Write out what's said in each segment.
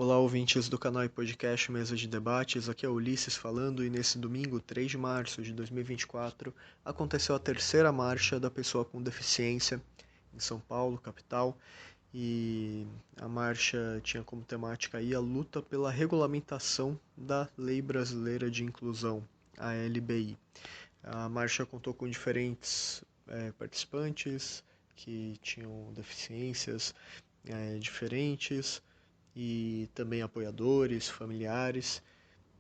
Olá, ouvintes do canal e podcast Mesa de Debates, aqui é Ulisses falando e nesse domingo, 3 de março de 2024, aconteceu a terceira marcha da pessoa com deficiência em São Paulo, capital, e a marcha tinha como temática aí a luta pela regulamentação da Lei Brasileira de Inclusão, a LBI. A marcha contou com diferentes participantes que tinham deficiências diferentes, e também apoiadores, familiares,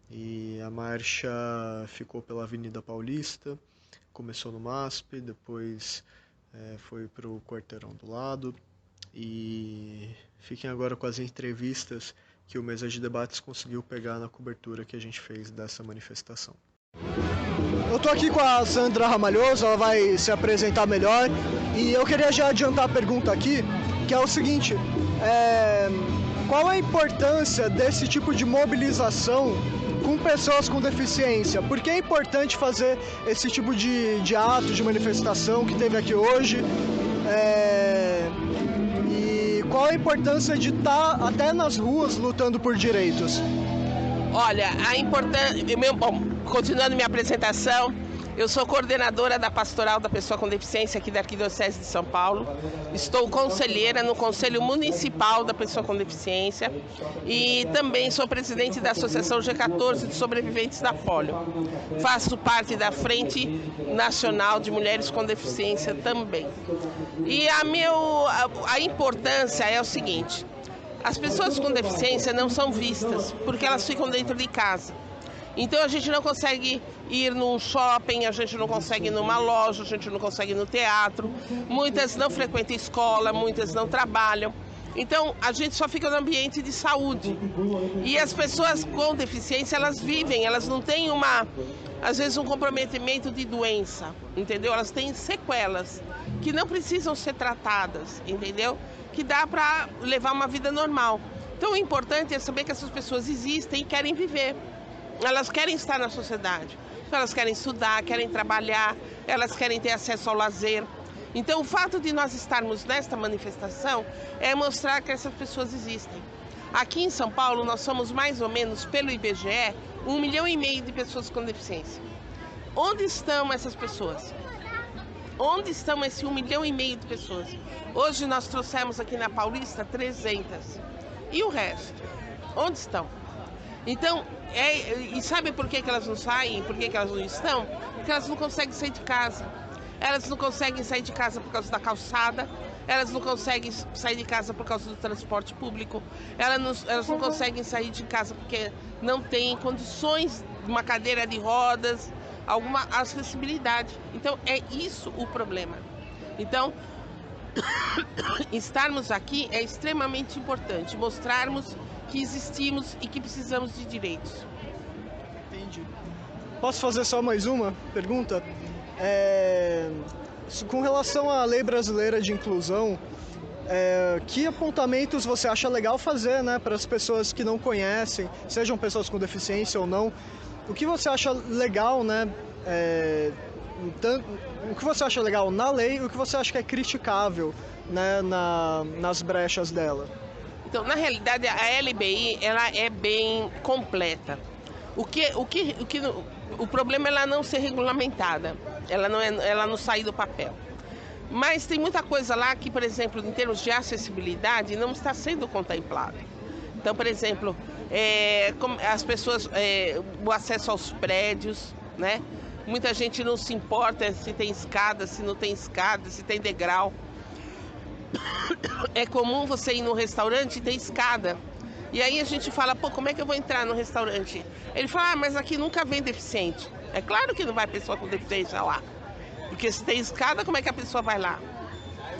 e a marcha ficou pela Avenida Paulista, começou no MASP, depois foi para o quarteirão do lado, e fiquem agora com as entrevistas que o Mesa de Debates conseguiu pegar na cobertura que a gente fez dessa manifestação. Eu tô aqui com a Sandra Ramalhoso, ela vai se apresentar melhor, e eu queria já adiantar a pergunta aqui, que é o seguinte, qual a importância desse tipo de mobilização com pessoas com deficiência? Por que é importante fazer esse tipo de ato, de manifestação que teve aqui hoje? E qual a importância de estar até nas ruas lutando por direitos? Olha, a importância... Bom, continuando minha apresentação, eu sou coordenadora da Pastoral da Pessoa com Deficiência aqui da Arquidiocese de São Paulo. Estou conselheira no Conselho Municipal da Pessoa com Deficiência e também sou presidente da Associação G14 de Sobreviventes da Polio. Faço parte da Frente Nacional de Mulheres com Deficiência também. E a importância é o seguinte: as pessoas com deficiência não são vistas porque elas ficam dentro de casa. Então a gente não consegue ir num shopping, a gente não consegue ir numa loja, a gente não consegue ir no teatro, muitas não frequentam escola, muitas não trabalham. Então a gente só fica no ambiente de saúde. E as pessoas com deficiência, elas vivem, elas não têm às vezes um comprometimento de doença, entendeu? Elas têm sequelas que não precisam ser tratadas, entendeu? Que dá para levar uma vida normal. Então o importante é saber que essas pessoas existem e querem viver. Elas querem estar na sociedade, elas querem estudar, querem trabalhar, elas querem ter acesso ao lazer. Então o fato de nós estarmos nesta manifestação é mostrar que essas pessoas existem. Aqui em São Paulo nós somos mais ou menos, pelo IBGE, 1,5 milhão de pessoas com deficiência. Onde estão essas pessoas? Onde estão esse 1,5 milhão de pessoas? Hoje nós trouxemos aqui na Paulista 300. E o resto? Onde estão? Então, e sabe por que elas não saem? Por que elas não estão? Porque elas não conseguem sair de casa. Elas não conseguem sair de casa por causa da calçada, elas não conseguem sair de casa por causa do transporte público, elas não conseguem sair de casa porque não têm condições de uma cadeira de rodas, alguma acessibilidade. Então, é isso o problema. Então, estarmos aqui é extremamente importante, mostrarmos que existimos e que precisamos de direitos. Entendi. Posso fazer só mais uma pergunta? Com relação à Lei Brasileira de Inclusão, que apontamentos você acha legal fazer, né, para as pessoas que não conhecem, sejam pessoas com deficiência ou não? O que você acha legal, né? O que você acha legal na lei e o que você acha que é criticável, né, nas brechas dela? Então, na realidade, a LBI ela é bem completa. O problema é ela não ser regulamentada, ela não sair do papel. Mas tem muita coisa lá que, por exemplo, em termos de acessibilidade, não está sendo contemplado. Então, por exemplo, as pessoas, o acesso aos prédios, né? Muita gente não se importa se tem escada, se não tem escada, se tem degrau. É comum você ir num restaurante e ter escada. E aí a gente fala, pô, como é que eu vou entrar no restaurante? Ele fala, mas aqui nunca vem deficiente. É claro que não vai pessoa com deficiência lá. Porque se tem escada, como é que a pessoa vai lá?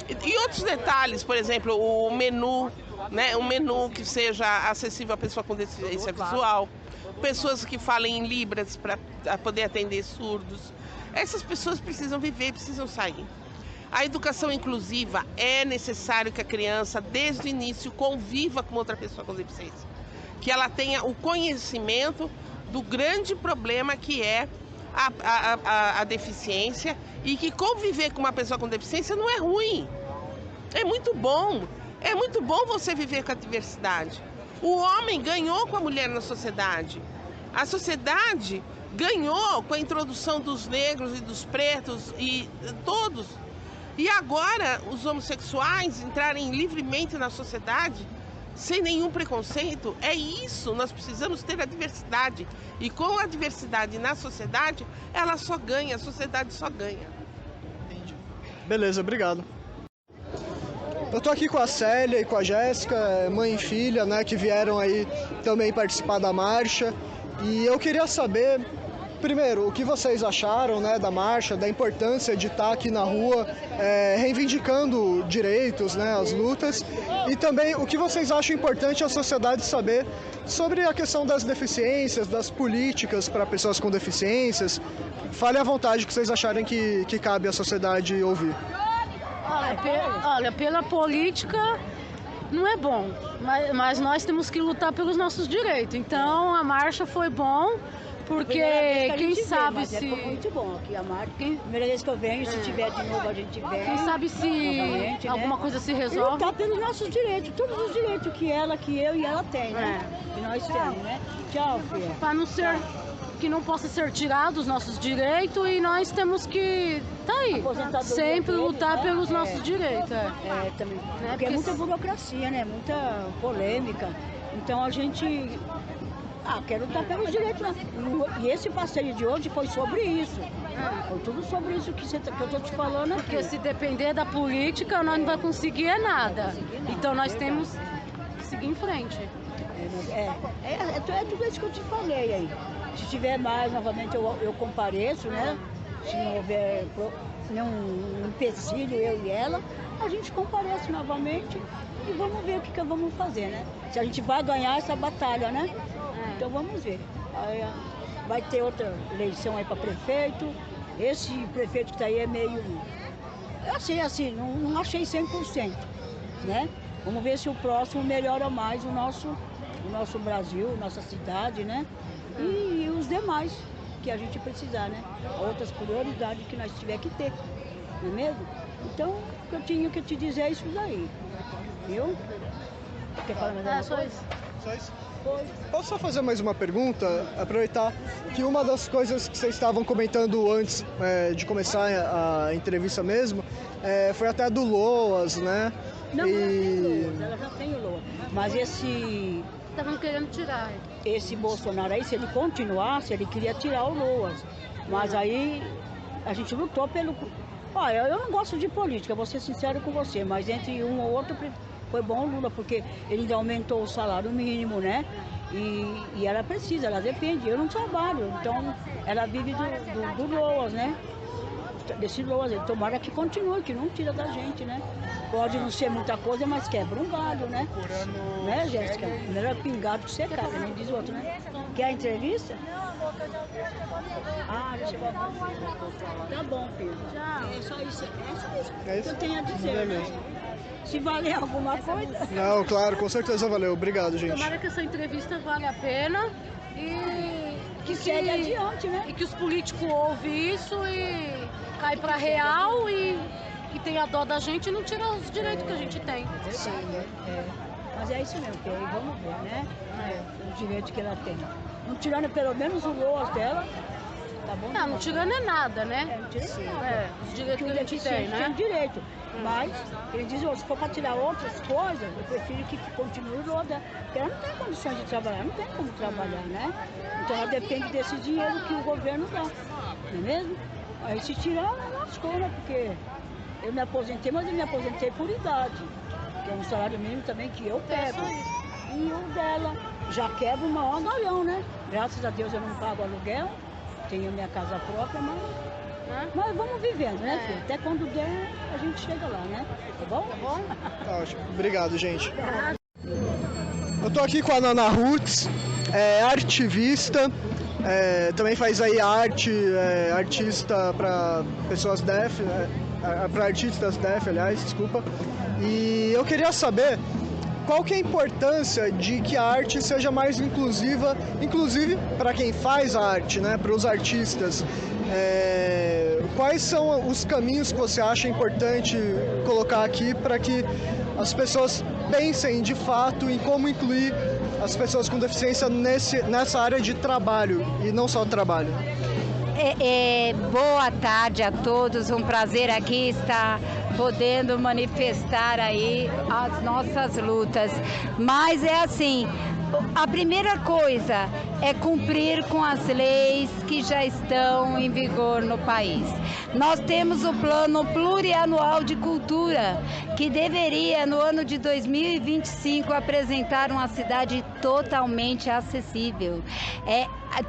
E outros detalhes, por exemplo, o menu, né? Um menu que seja acessível à pessoa com deficiência visual. Pessoas que falem em libras para poder atender surdos. Essas pessoas precisam viver, precisam sair. A educação inclusiva é necessário que a criança, desde o início, conviva com outra pessoa com deficiência. Que ela tenha o conhecimento do grande problema que é a deficiência e que conviver com uma pessoa com deficiência não é ruim. É muito bom. É muito bom você viver com a diversidade. O homem ganhou com a mulher na sociedade. A sociedade ganhou com a introdução dos negros e dos pretos e todos. E agora os homossexuais entrarem livremente na sociedade, sem nenhum preconceito, é isso. Nós precisamos ter a diversidade. E com a diversidade na sociedade, ela só ganha, a sociedade só ganha. Beleza, obrigado. Eu tô aqui com a Célia e com a Jéssica, mãe e filha, né, que vieram aí também participar da marcha. E eu queria saber, primeiro, o que vocês acharam, né, da marcha, da importância de estar aqui na rua reivindicando direitos, né, as lutas, e também o que vocês acham importante a sociedade saber sobre a questão das deficiências, das políticas para pessoas com deficiências. Fale à vontade o que vocês acharem que cabe à sociedade ouvir. Olha, pela política não é bom, mas nós temos que lutar pelos nossos direitos. Então a marcha foi bom, porque quem sabe se... Foi muito bom aqui a marcha. Primeira vez que eu venho, se tiver de novo a gente vem. Quem sabe se alguma coisa se resolve. E lutar pelos nossos direitos, todos os direitos que ela, que eu e ela tem, né? Que nós temos, né? Tchau, filha. Para não ser... que não possa ser tirado os nossos direitos e nós temos que sempre lutar pelos nossos direitos. Também. Porque é muita burocracia, né? Muita polêmica. Então a gente quer lutar pelos direitos. Né? E esse passeio de hoje foi sobre isso. Foi tudo sobre isso que eu estou te falando aqui. Porque se depender da política, nós não vamos conseguir nada. Então nós temos que seguir em frente. É tudo isso que eu te falei aí. Se tiver mais, novamente eu compareço, né? Se não houver nenhum empecilho, eu e ela, a gente comparece novamente e vamos ver o que vamos fazer, né? Se a gente vai ganhar essa batalha, né? Então vamos ver. Aí, vai ter outra eleição aí para prefeito. Esse prefeito que está aí é meio... Assim, não achei 100%, né? Vamos ver se o próximo melhora mais o nosso Brasil, nossa cidade, né? E os demais que a gente precisar, né? Outras prioridades que nós tiver que ter, não é mesmo? Então, o que eu tinha que te dizer é isso daí, viu? Quer falar mais alguma coisa? Só isso? Posso só fazer mais uma pergunta? Aproveitar que uma das coisas que vocês estavam comentando antes de começar a entrevista mesmo, foi até do Loas, né? Não, ela já tem o Loas, mas estavam querendo tirar. Esse Bolsonaro aí, se ele continuasse, ele queria tirar o Loas. Mas aí a gente lutou pelo... Olha, eu não gosto de política, vou ser sincero com você, mas entre um ou outro foi bom o Lula, porque ele ainda aumentou o salário mínimo, né? E ela precisa, ela depende. Eu não trabalho, então ela vive do Loas, né? Desse Loas, tomara que continue, que não tira da gente, né? Pode não ser muita coisa, mas quebra um galho, né? Né, Jéssica? Melhor pingado que secado, nem diz o outro, né? Quer a entrevista? Deixa eu ver. Tá bom, filho. É só isso que eu tenho a dizer, né? Se valer alguma coisa. Não, claro, com certeza valeu. Obrigado, gente. Tomara que essa entrevista vale a pena e que segue adiante, né? E que os políticos ouvem isso e cai pra real e tem a dó da gente e não tira os direitos que a gente tem. Sim, mas é isso mesmo, que aí vamos ver, né? Os direitos que ela tem. Não tirando pelo menos o Loas dela, tá bom? Não tirando é nada, né? Não tira nada. Os direitos que a gente tem, né? Tem direito. Mas, ele diz, se for para tirar outras coisas, eu prefiro que continue o Loas dela. Porque ela não tem condições de trabalhar, não tem como trabalhar, né? Então ela depende desse dinheiro que o governo dá, não é mesmo? Aí se tirar, lascou, né? Porque eu me aposentei, mas eu me aposentei por idade, que é um salário mínimo também que eu pego. E o dela já quebra o maior galhão, né? Graças a Deus eu não pago aluguel, tenho minha casa própria, mas vamos vivendo, né, filho? Até quando der, a gente chega lá, né? Tá bom? Tá bom? Tá ótimo. Obrigado, gente. Eu tô aqui com a Nana Roots, artivista, também faz aí arte, artista para pessoas deaf, para artistas deaf, aliás, desculpa. E eu queria saber qual que é a importância de que a arte seja mais inclusiva, inclusive para quem faz a arte, né, para os artistas. Quais são os caminhos que você acha importante colocar aqui para que as pessoas pensem de fato em como incluir as pessoas com deficiência nessa área de trabalho e não só trabalho. Boa tarde a todos, um prazer aqui estar podendo manifestar aí as nossas lutas. Mas é assim, a primeira coisa é cumprir com as leis que já estão em vigor no país. Nós temos o Plano Plurianual de Cultura, que deveria, no ano de 2025, apresentar uma cidade totalmente acessível.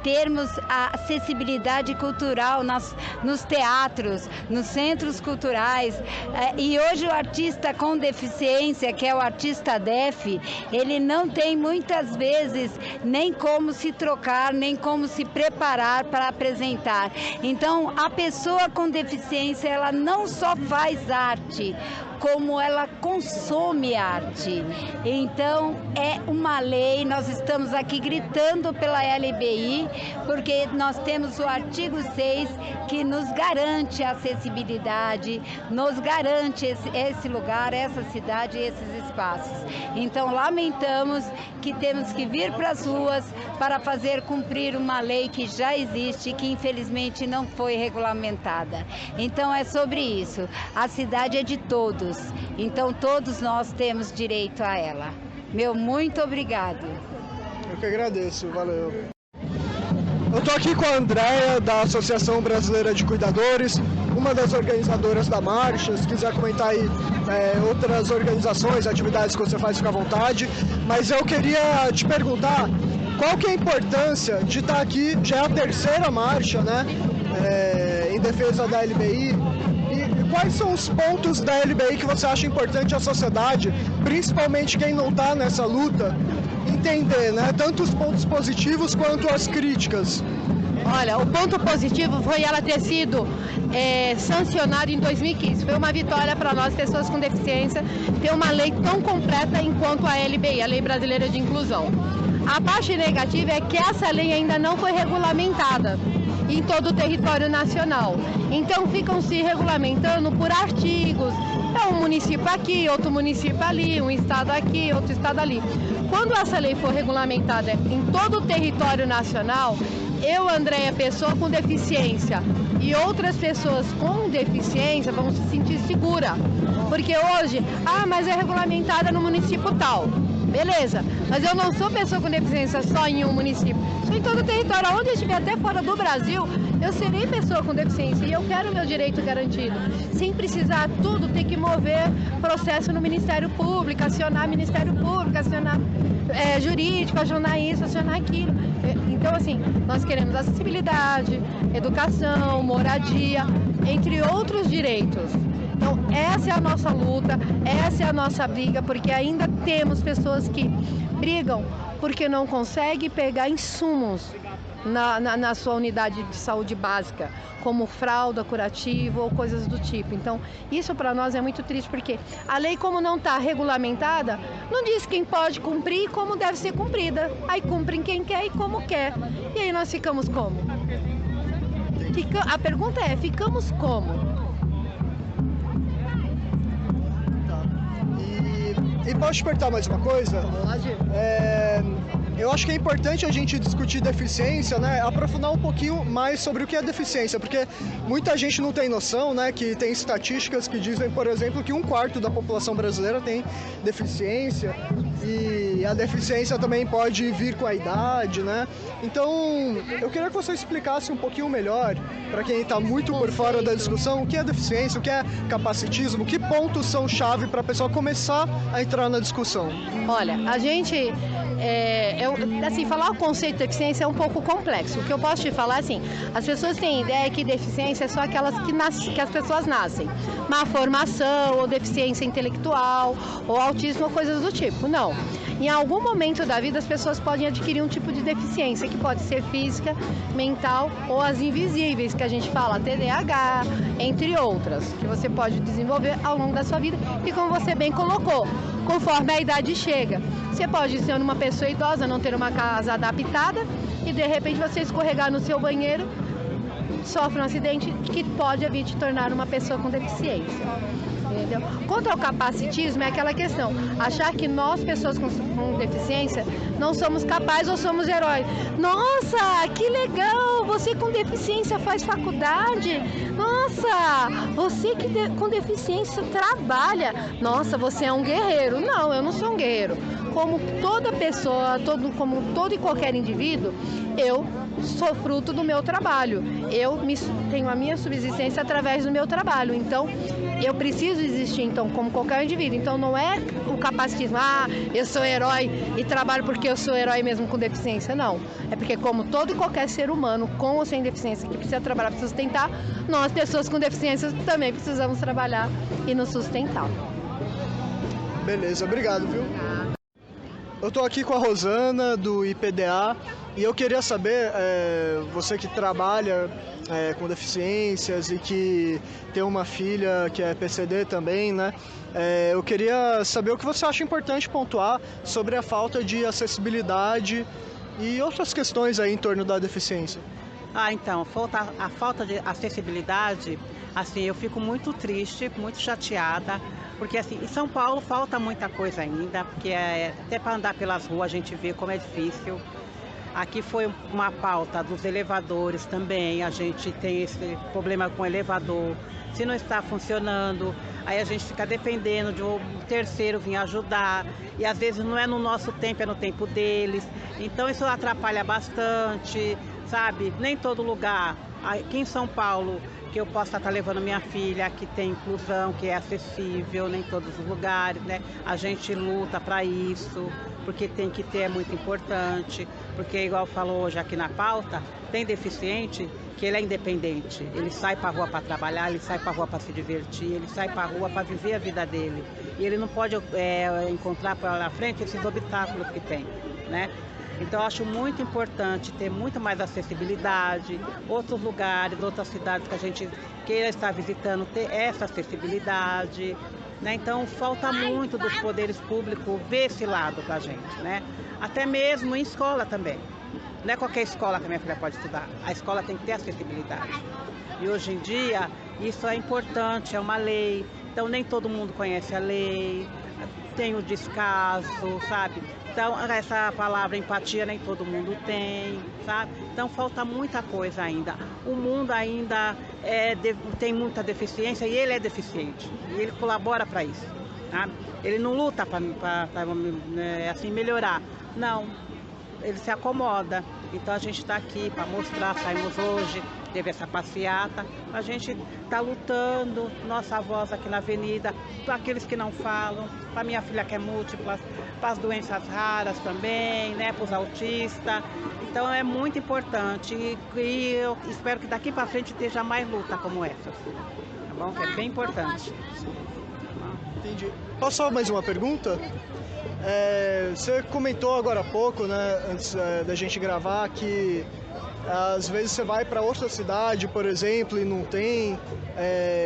Termos a acessibilidade cultural nos teatros, nos centros culturais. E hoje o artista com deficiência, que é o artista DEF, ele não tem muitas vezes nem como se trocar, nem como se preparar para apresentar. Então, a pessoa com deficiência, ela não só faz arte, como ela consome arte. Então, é uma lei, nós estamos aqui gritando pela LBI, porque nós temos o artigo 6 que nos garante a acessibilidade, nos garante esse lugar, essa cidade e esses espaços. Então, lamentamos que temos que vir para as ruas para fazer cumprir uma lei que já existe e que infelizmente não foi regulamentada. Então, é sobre isso. A cidade é de todos. Então todos nós temos direito a ela. Meu muito obrigado. Eu que agradeço, valeu. Eu estou aqui com a Andréia, da Associação Brasileira de Cuidadores, uma das organizadoras da marcha. Se quiser comentar aí outras organizações, atividades que você faz, fica à vontade. Mas eu queria te perguntar, qual que é a importância de estar aqui, já é a terceira marcha, né, em defesa da LBI. Quais são os pontos da LBI que você acha importante a sociedade, principalmente quem não está nessa luta, entender, né? Tanto os pontos positivos quanto as críticas? Olha, o ponto positivo foi ela ter sido sancionada em 2015. Foi uma vitória para nós, pessoas com deficiência, ter uma lei tão completa enquanto a LBI, a Lei Brasileira de Inclusão. A parte negativa é que essa lei ainda não foi regulamentada em todo o território nacional. Então ficam se regulamentando por artigos. É um município aqui, outro município ali, um estado aqui, outro estado ali. Quando essa lei for regulamentada em todo o território nacional, eu, Andréia, pessoa com deficiência, e outras pessoas com deficiência vão se sentir segura. Porque hoje, mas é regulamentada no município tal. Beleza, mas eu não sou pessoa com deficiência só em um município, sou em todo o território. Onde eu estiver, até fora do Brasil, eu serei pessoa com deficiência e eu quero meu direito garantido, sem precisar tudo ter que mover processo no Ministério Público, acionar Ministério Público, acionar jurídico, acionar isso, acionar aquilo. Então, assim, nós queremos acessibilidade, educação, moradia, entre outros direitos. Então, essa é a nossa luta, essa é a nossa briga, porque ainda temos pessoas que brigam porque não conseguem pegar insumos na sua unidade de saúde básica, como fralda curativa ou coisas do tipo. Então, isso para nós é muito triste, porque a lei, como não está regulamentada, não diz quem pode cumprir e como deve ser cumprida. Aí cumprem quem quer e como quer. E aí nós ficamos como? A pergunta é, ficamos como? E posso te perguntar mais uma coisa? Eu acho que é importante a gente discutir deficiência, né? Aprofundar um pouquinho mais sobre o que é deficiência, porque muita gente não tem noção, né? Que tem estatísticas que dizem, por exemplo, que 1/4 da população brasileira tem deficiência, e a deficiência também pode vir com a idade, né? Então, eu queria que você explicasse um pouquinho melhor, para quem está muito por fora da discussão, o que é deficiência, o que é capacitismo, que pontos são chave para a pessoa começar a entrar na discussão. Olha, a gente... assim, falar o conceito de deficiência é um pouco complexo. O que eu posso te falar, assim, as pessoas têm ideia que deficiência é só aquelas que as pessoas nascem. Má formação, ou deficiência intelectual, ou autismo, ou coisas do tipo. Não. Em algum momento da vida, as pessoas podem adquirir um tipo de deficiência, que pode ser física, mental, ou as invisíveis, que a gente fala, TDAH, entre outras, que você pode desenvolver ao longo da sua vida. E como você bem colocou, conforme a idade chega, você pode ser uma pessoa idosa, não ter uma casa adaptada e de repente você escorregar no seu banheiro, sofre um acidente que pode vir te tornar uma pessoa com deficiência. Entendeu? Quanto ao capacitismo, é aquela questão, achar que nós, pessoas com deficiência, não somos capazes ou somos heróis. Nossa, que legal, você com deficiência faz faculdade. Nossa, você com deficiência trabalha. Nossa, você é um guerreiro. Não, eu não sou um guerreiro. Como toda pessoa, como todo e qualquer indivíduo, eu sou fruto do meu trabalho. Eu tenho a minha subsistência através do meu trabalho. Então, eu preciso existir, então, como qualquer indivíduo. Então, não é o capacitismo, eu sou herói e trabalho porque eu sou herói mesmo com deficiência. Não. É porque, como todo e qualquer ser humano, com ou sem deficiência, que precisa trabalhar para sustentar, nós, pessoas com deficiência, também precisamos trabalhar e nos sustentar. Beleza, obrigado, viu? Eu estou aqui com a Rosana, do IPDA, e eu queria saber, você que trabalha com deficiências e que tem uma filha que é PCD também, né? Eu queria saber o que você acha importante pontuar sobre a falta de acessibilidade e outras questões aí em torno da deficiência. Então, a falta de acessibilidade, assim, eu fico muito triste, muito chateada, porque assim, em São Paulo falta muita coisa ainda, porque até para andar pelas ruas a gente vê como é difícil. Aqui foi uma pauta dos elevadores também, a gente tem esse problema com o elevador, se não está funcionando, aí a gente fica dependendo de um terceiro vir ajudar, e às vezes não é no nosso tempo, é no tempo deles, então isso atrapalha bastante, sabe? Nem todo lugar, aqui em São Paulo, que eu possa estar levando minha filha, que tem inclusão, que é acessível, nem todos os lugares, né? A gente luta para isso, porque tem que ter, é muito importante, porque igual falou hoje aqui na pauta, tem deficiente que ele é independente, ele sai para a rua para trabalhar, ele sai para a rua para se divertir, ele sai para a rua para viver a vida dele, e ele não pode encontrar para lá na frente esses obstáculos que tem, né? Então, eu acho muito importante ter muito mais acessibilidade, outros lugares, outras cidades que a gente queira estar visitando, ter essa acessibilidade, né? Então, falta muito dos poderes públicos ver esse lado para a gente, né? Até mesmo em escola também. Não é qualquer escola que a minha filha pode estudar, a escola tem que ter acessibilidade. E hoje em dia, isso é importante, é uma lei, então nem todo mundo conhece a lei, tem o descaso, sabe? Então, essa palavra empatia nem todo mundo tem, sabe? Então, falta muita coisa ainda. O mundo ainda tem muita deficiência e ele é deficiente. E ele colabora para isso, sabe? Ele não luta para assim, melhorar. Não, ele se acomoda. Então, a gente está aqui para mostrar, saímos hoje, teve essa passeata, a gente está lutando, nossa voz aqui na avenida, para aqueles que não falam, para minha filha que é múltipla, para as doenças raras também, né, para os autistas. Então é muito importante e eu espero que daqui para frente esteja mais luta como essa, tá bom? Que é bem importante. Entendi. Posso só mais uma pergunta? Você comentou agora há pouco, né, antes da gente gravar, que às vezes você vai para outra cidade, por exemplo, e não tem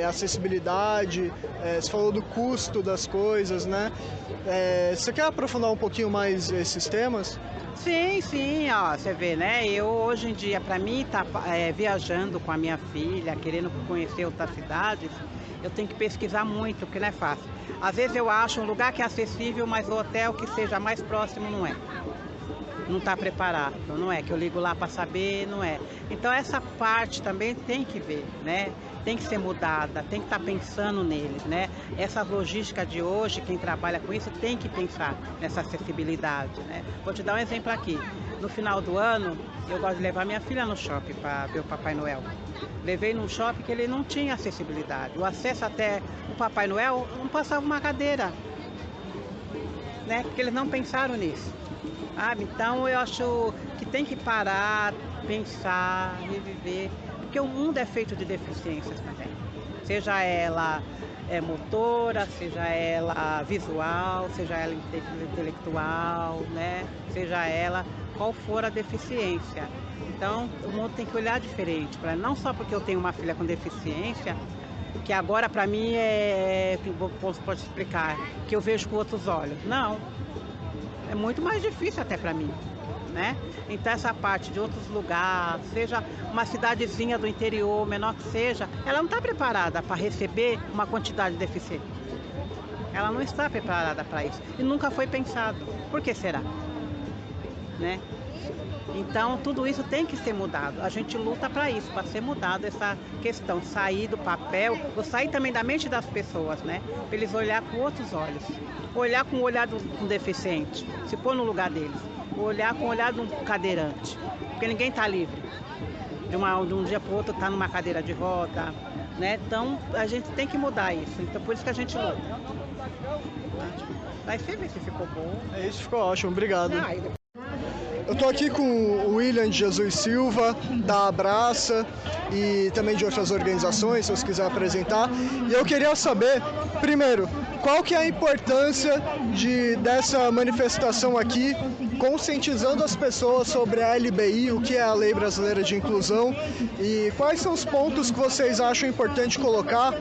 acessibilidade, você falou do custo das coisas, né? Você quer aprofundar um pouquinho mais esses temas? Sim, ó, você vê, né? Eu hoje em dia, para mim, tá viajando com a minha filha, querendo conhecer outras cidades, eu tenho que pesquisar muito, porque não é fácil. Às vezes eu acho um lugar que é acessível, mas o hotel que seja mais próximo não é. Não está preparado, não é, que eu ligo lá para saber, não é. Então essa parte também tem que ver, né? Tem que ser mudada, tem que estar pensando neles, né? Essa logística de hoje, quem trabalha com isso tem que pensar nessa acessibilidade, né? Vou te dar um exemplo aqui. No final do ano, eu gosto de levar minha filha no shopping para ver o Papai Noel. Levei num shopping que ele não tinha acessibilidade. O acesso até o Papai Noel não passava uma cadeira, né? Porque eles não pensaram nisso. Então eu acho que tem que parar, pensar, reviver, porque o mundo é feito de deficiências também. Seja ela motora, seja ela visual, seja ela intelectual, né? Seja ela qual for a deficiência. Então o mundo tem que olhar diferente, não só porque eu tenho uma filha com deficiência, que agora para mim pode explicar, que eu vejo com outros olhos. Não. é muito mais difícil até para mim, né? Então essa parte de outros lugares, seja uma cidadezinha do interior, menor que seja, ela não está preparada para receber uma quantidade de deficiente. Ela não está preparada para isso e nunca foi pensado. Por que será? Né? Então tudo isso tem que ser mudado. A gente luta para isso, para ser mudado essa questão, sair do papel, ou sair também da mente das pessoas, né? Para eles olhar com outros olhos, olhar com o olhar do deficiente, se pôr no lugar deles, olhar com o olhar de um cadeirante, porque ninguém está livre. De um dia para o outro está numa cadeira de roda, né? Então a gente tem que mudar isso. Então por isso que a gente luta. Vai ver se ficou bom. É isso, ficou ótimo, obrigado. Eu estou aqui com o William de Jesus Silva, da Abraça e também de outras organizações, se você quiser apresentar. E eu queria saber, primeiro, qual que é a importância dessa manifestação aqui, conscientizando as pessoas sobre a LBI, o que é a Lei Brasileira de Inclusão, e quais são os pontos que vocês acham importante colocar,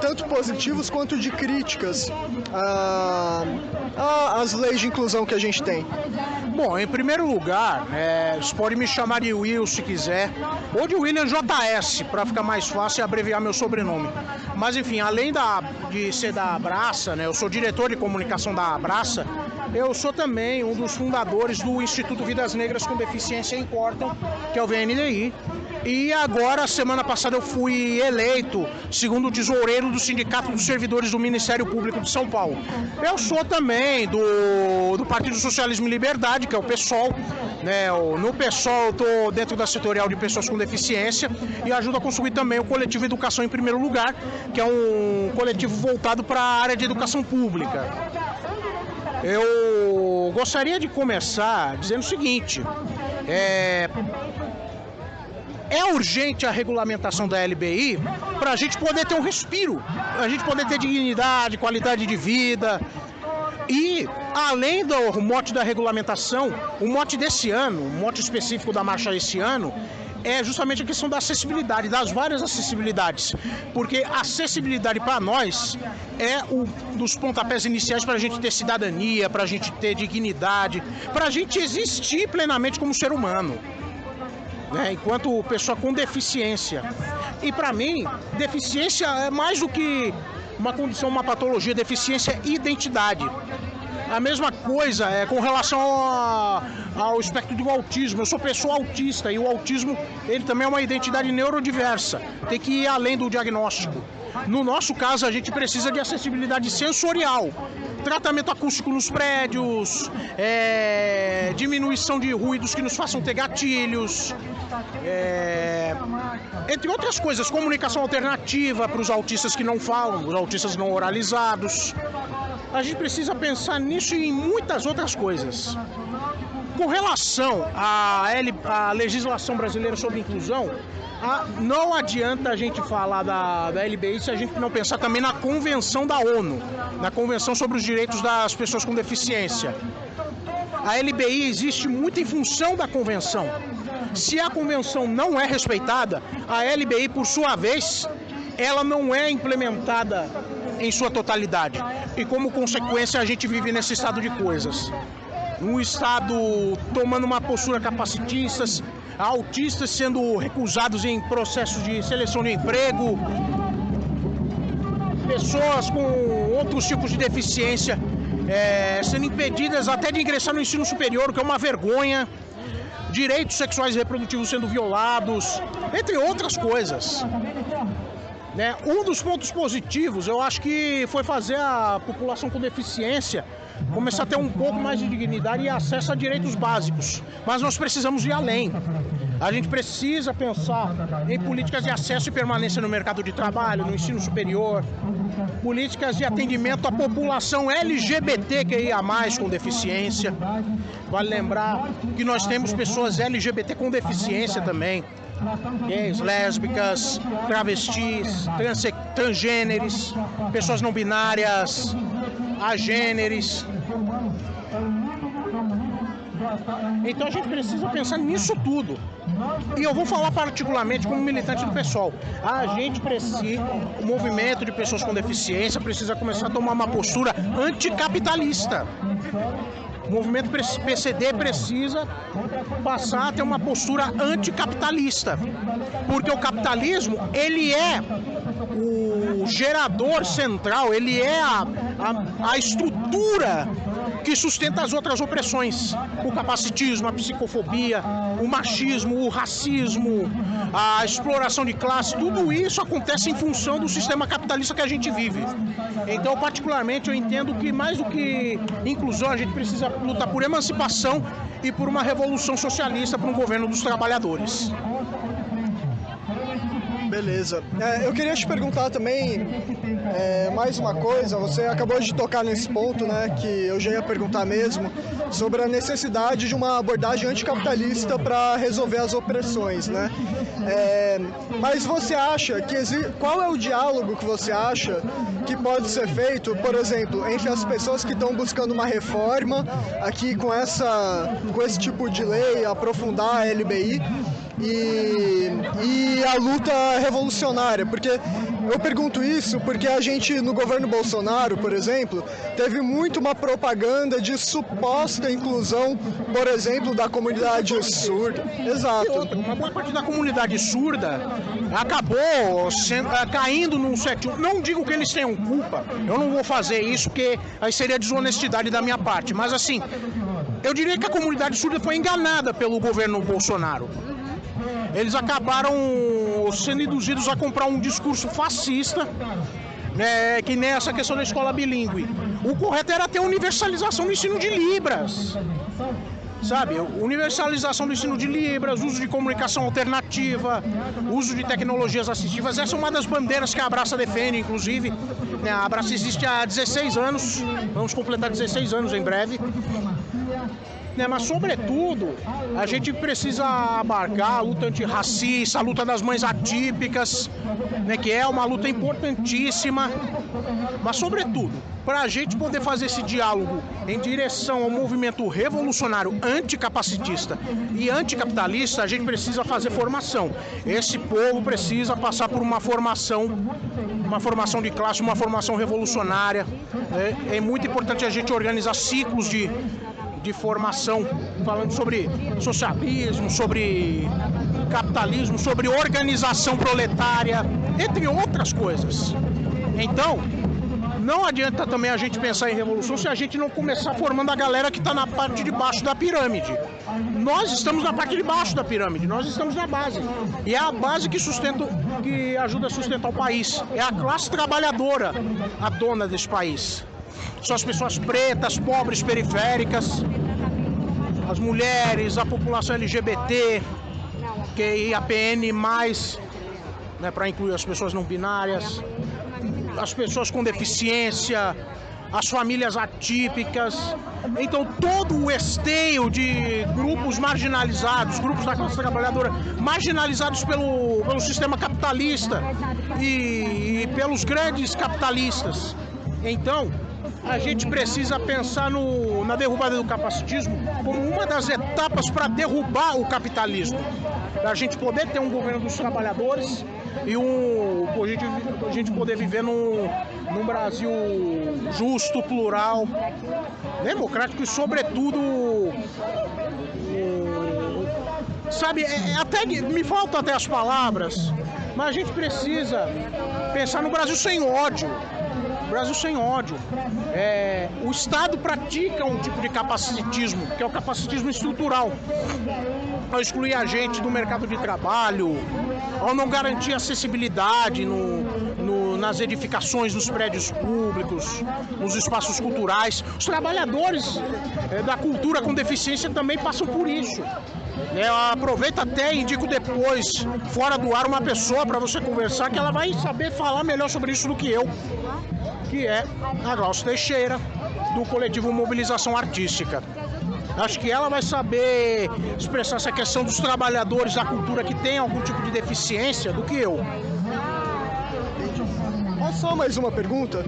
tanto positivos quanto de críticas às leis de inclusão que a gente tem. Bom, em primeiro lugar, você pode me chamar de Will se quiser, ou de William JS, para ficar mais fácil e abreviar meu sobrenome. Mas enfim, além de ser da Abraça, né, eu sou diretor de comunicação da Abraça, eu sou também um dos fundadores do Instituto Vidas Negras com Deficiência Importam, que é o VNDI. E agora, semana passada, eu fui eleito segundo tesoureiro do Sindicato dos Servidores do Ministério Público de São Paulo. Eu sou também do Partido Socialismo e Liberdade, que é o PSOL. Né? No PSOL eu estou dentro da setorial de pessoas com deficiência e ajudo a construir também o coletivo Educação em Primeiro Lugar, que é um coletivo voltado para a área de educação pública. Eu gostaria de começar dizendo o seguinte: é urgente a regulamentação da LBI para a gente poder ter um respiro, a gente poder ter dignidade, qualidade de vida. E, além do mote da regulamentação, o mote desse ano, o mote específico da marcha esse ano, é justamente a questão da acessibilidade, das várias acessibilidades. Porque acessibilidade para nós é um dos pontapés iniciais para a gente ter cidadania, para a gente ter dignidade, para a gente existir plenamente como ser humano. Enquanto pessoa com deficiência. E para mim, deficiência é mais do que uma condição, uma patologia. Deficiência é identidade. A mesma coisa com relação ao espectro do autismo. Eu sou pessoa autista e o autismo ele também é uma identidade neurodiversa. Tem que ir além do diagnóstico. No nosso caso, a gente precisa de acessibilidade sensorial. Tratamento acústico nos prédios, diminuição de ruídos que nos façam ter gatilhos, entre outras coisas, comunicação alternativa para os autistas que não falam, os autistas não oralizados. A gente precisa pensar nisso e em muitas outras coisas. Com relação à legislação brasileira sobre inclusão, não adianta a gente falar da LBI se a gente não pensar também na Convenção da ONU, na Convenção sobre os Direitos das Pessoas com Deficiência. A LBI existe muito em função da Convenção. Se a Convenção não é respeitada, a LBI, por sua vez, ela não é implementada em sua totalidade. E como consequência, a gente vive nesse estado de coisas. Um Estado tomando uma postura capacitista, autistas sendo recusados em processos de seleção de emprego, pessoas com outros tipos de deficiência sendo impedidas até de ingressar no ensino superior, o que é uma vergonha, direitos sexuais e reprodutivos sendo violados, entre outras coisas. Um dos pontos positivos, eu acho que foi fazer a população com deficiência começar a ter um pouco mais de dignidade e acesso a direitos básicos. Mas nós precisamos ir além. A gente precisa pensar em políticas de acesso e permanência no mercado de trabalho, no ensino superior, políticas de atendimento à população LGBTQIA+, com deficiência. Vale lembrar que nós temos pessoas LGBT com deficiência também. Gays, lésbicas, travestis, transgêneres, pessoas não binárias, agêneres. Então a gente precisa pensar nisso tudo. E eu vou falar particularmente como militante do PSOL. A gente precisa, o movimento de pessoas com deficiência precisa começar a tomar uma postura anticapitalista. O movimento PCD precisa passar a ter uma postura anticapitalista, porque o capitalismo, ele é o gerador central, ele é a estrutura que sustenta as outras opressões. O capacitismo, a psicofobia, o machismo, o racismo, a exploração de classe, tudo isso acontece em função do sistema capitalista que a gente vive. Então, particularmente, eu entendo que mais do que inclusão, a gente precisa lutar por emancipação e por uma revolução socialista, por um governo dos trabalhadores. Beleza. Eu queria te perguntar também mais uma coisa. Você acabou de tocar nesse ponto, né, que eu já ia perguntar mesmo, sobre a necessidade de uma abordagem anticapitalista para resolver as opressões, né? Mas você acha que qual é o diálogo que você acha que pode ser feito, por exemplo, entre as pessoas que estão buscando uma reforma aqui com esse tipo de lei, aprofundar a LBI, e a luta revolucionária? Porque eu pergunto isso porque a gente, no governo Bolsonaro, por exemplo, teve muito uma propaganda de suposta inclusão, por exemplo, da comunidade surda. Exato. Uma boa parte da comunidade surda acabou caindo num 71. Não digo que eles tenham culpa, eu não vou fazer isso, porque aí seria desonestidade da minha parte, mas assim, eu diria que a comunidade surda foi enganada pelo governo Bolsonaro. Eles acabaram sendo induzidos a comprar um discurso fascista, né, que nem essa questão da escola bilíngue. O correto era ter universalização do ensino de Libras, sabe? Universalização do ensino de Libras, uso de comunicação alternativa, uso de tecnologias assistivas. Essa é uma das bandeiras que a Abraça defende, inclusive. A Abraça existe há 16 anos, vamos completar 16 anos em breve. Mas, sobretudo, a gente precisa abarcar a luta antirracista, a luta das mães atípicas, né, que é uma luta importantíssima. Mas, sobretudo, para a gente poder fazer esse diálogo em direção ao movimento revolucionário anticapacitista e anticapitalista, a gente precisa fazer formação. Esse povo precisa passar por uma formação de classe, uma formação revolucionária. É muito importante a gente organizar ciclos de formação, falando sobre socialismo, sobre capitalismo, sobre organização proletária, entre outras coisas. Então, não adianta também a gente pensar em revolução se a gente não começar formando a galera que está na parte de baixo da pirâmide. Nós estamos na parte de baixo da pirâmide, nós estamos na base. E é a base que ajuda a sustentar o país. É a classe trabalhadora a dona desse país. São as pessoas pretas, pobres, periféricas, as mulheres, a população LGBT, QIAPN+, né, para incluir as pessoas não binárias, as pessoas com deficiência, as famílias atípicas. Então, todo o esteio de grupos marginalizados, grupos da classe trabalhadora marginalizados pelo sistema capitalista e pelos grandes capitalistas. Então, a gente precisa pensar na derrubada do capacitismo como uma das etapas para derrubar o capitalismo. Para a gente poder ter um governo dos trabalhadores e a gente poder viver num Brasil justo, plural, democrático e, sobretudo, sabe, até me faltam até as palavras, mas a gente precisa pensar no Brasil sem ódio. Brasil sem ódio. O Estado pratica um tipo de capacitismo, que é o capacitismo estrutural, ao excluir a gente do mercado de trabalho, ao não garantir acessibilidade nas edificações, nos prédios públicos, nos espaços culturais. Os trabalhadores da cultura com deficiência também passam por isso. Eu aproveito até e indico depois, fora do ar, uma pessoa para você conversar, que ela vai saber falar melhor sobre isso do que eu, que é a Glaucia Teixeira, do coletivo Mobilização Artística. Acho que ela vai saber expressar essa questão dos trabalhadores da cultura que tem algum tipo de deficiência do que eu. Só mais uma pergunta.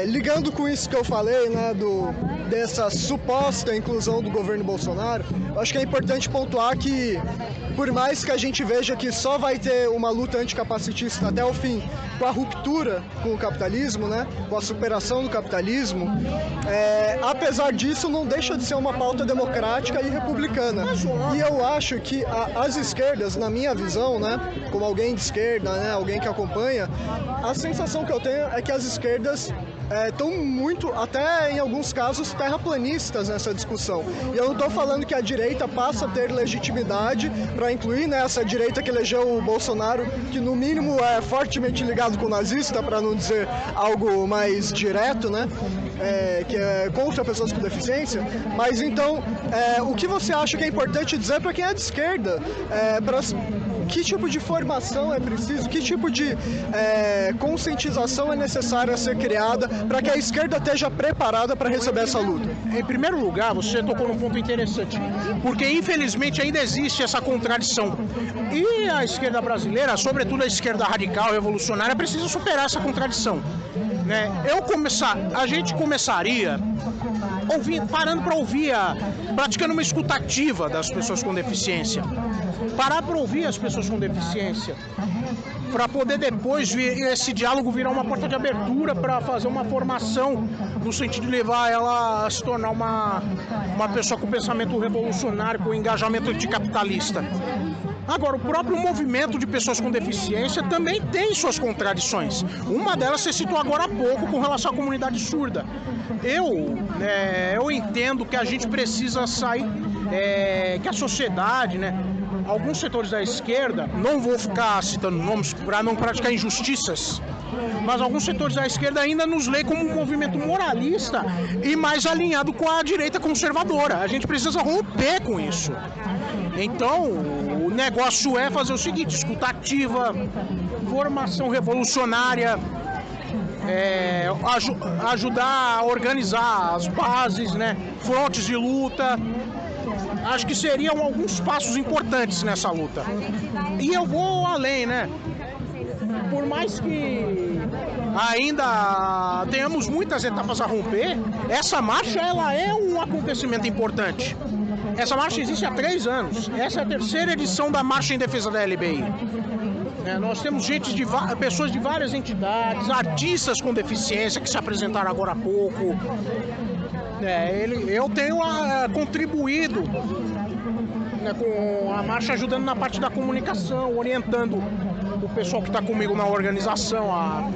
Ligando com isso que eu falei, né, dessa suposta inclusão do governo Bolsonaro, eu acho que é importante pontuar que, por mais que a gente veja que só vai ter uma luta anticapacitista até o fim, com a ruptura com o capitalismo, né, com a superação do capitalismo, apesar disso não deixa de ser uma pauta democrática e republicana. E eu acho que as esquerdas, na minha visão, né, como alguém de esquerda, né, alguém que acompanha, a sensação que eu tenho é que as esquerdas estão muito, até em alguns casos, terraplanistas nessa discussão. E eu não estou falando que a direita passa a ter legitimidade para incluir, né, essa direita que elegeu o Bolsonaro, que no mínimo é fortemente ligado com o nazista, para não dizer algo mais direto, né, que é contra pessoas com deficiência. Mas então, o que você acha que é importante dizer para quem é de esquerda? Que tipo de formação é preciso? Que tipo de conscientização é necessária a ser criada para que a esquerda esteja preparada para receber essa luta? Em primeiro lugar, você tocou num ponto interessante, porque infelizmente ainda existe essa contradição. E a esquerda brasileira, sobretudo a esquerda radical, revolucionária, precisa superar essa contradição. Né? A gente começaria parando para ouvir, praticando uma escutativa das pessoas com deficiência. Parar para ouvir as pessoas com deficiência, para poder depois esse diálogo virar uma porta de abertura para fazer uma formação no sentido de levar ela a se tornar uma pessoa com pensamento revolucionário, com engajamento anticapitalista. Agora, o próprio movimento de pessoas com deficiência também tem suas contradições. Uma delas você citou agora há pouco com relação à comunidade surda. Eu entendo que a gente precisa sair, que a sociedade, né, alguns setores da esquerda, não vou ficar citando nomes para não praticar injustiças, mas alguns setores da esquerda ainda nos leem como um movimento moralista e mais alinhado com a direita conservadora. A gente precisa romper com isso. Então, o negócio é fazer o seguinte: escutativa, formação revolucionária, ajudar a organizar as bases, né, frontes de luta. Acho que seriam alguns passos importantes nessa luta. E eu vou além, né? Por mais que ainda tenhamos muitas etapas a romper, essa marcha ela é um acontecimento importante. Essa marcha existe há 3 anos. Essa é a 3ª edição da Marcha em Defesa da LBI. Nós temos pessoas de várias entidades, artistas com deficiência que se apresentaram agora há pouco. Eu tenho contribuído, né, com a marcha, ajudando na parte da comunicação, orientando o pessoal que está comigo na organização a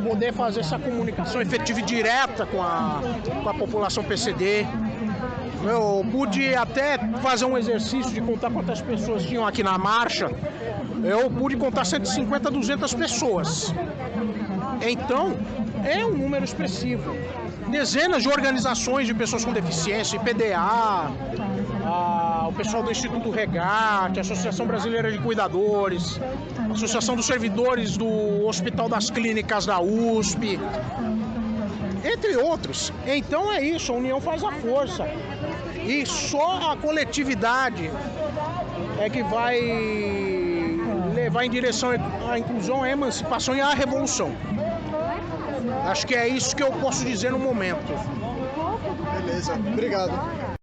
poder fazer essa comunicação efetiva e direta com a população PCD. Eu pude até fazer um exercício de contar quantas pessoas tinham aqui na marcha. Eu pude contar 150, 200 pessoas. Então, é um número expressivo. Dezenas de organizações de pessoas com deficiência, IPDA, o pessoal do Instituto Regate, a Associação Brasileira de Cuidadores, a Associação dos Servidores do Hospital das Clínicas da USP, entre outros. Então é isso, a união faz a força. E só a coletividade é que vai levar em direção à inclusão, à emancipação e à revolução. Acho que é isso que eu posso dizer no momento. Beleza, obrigado.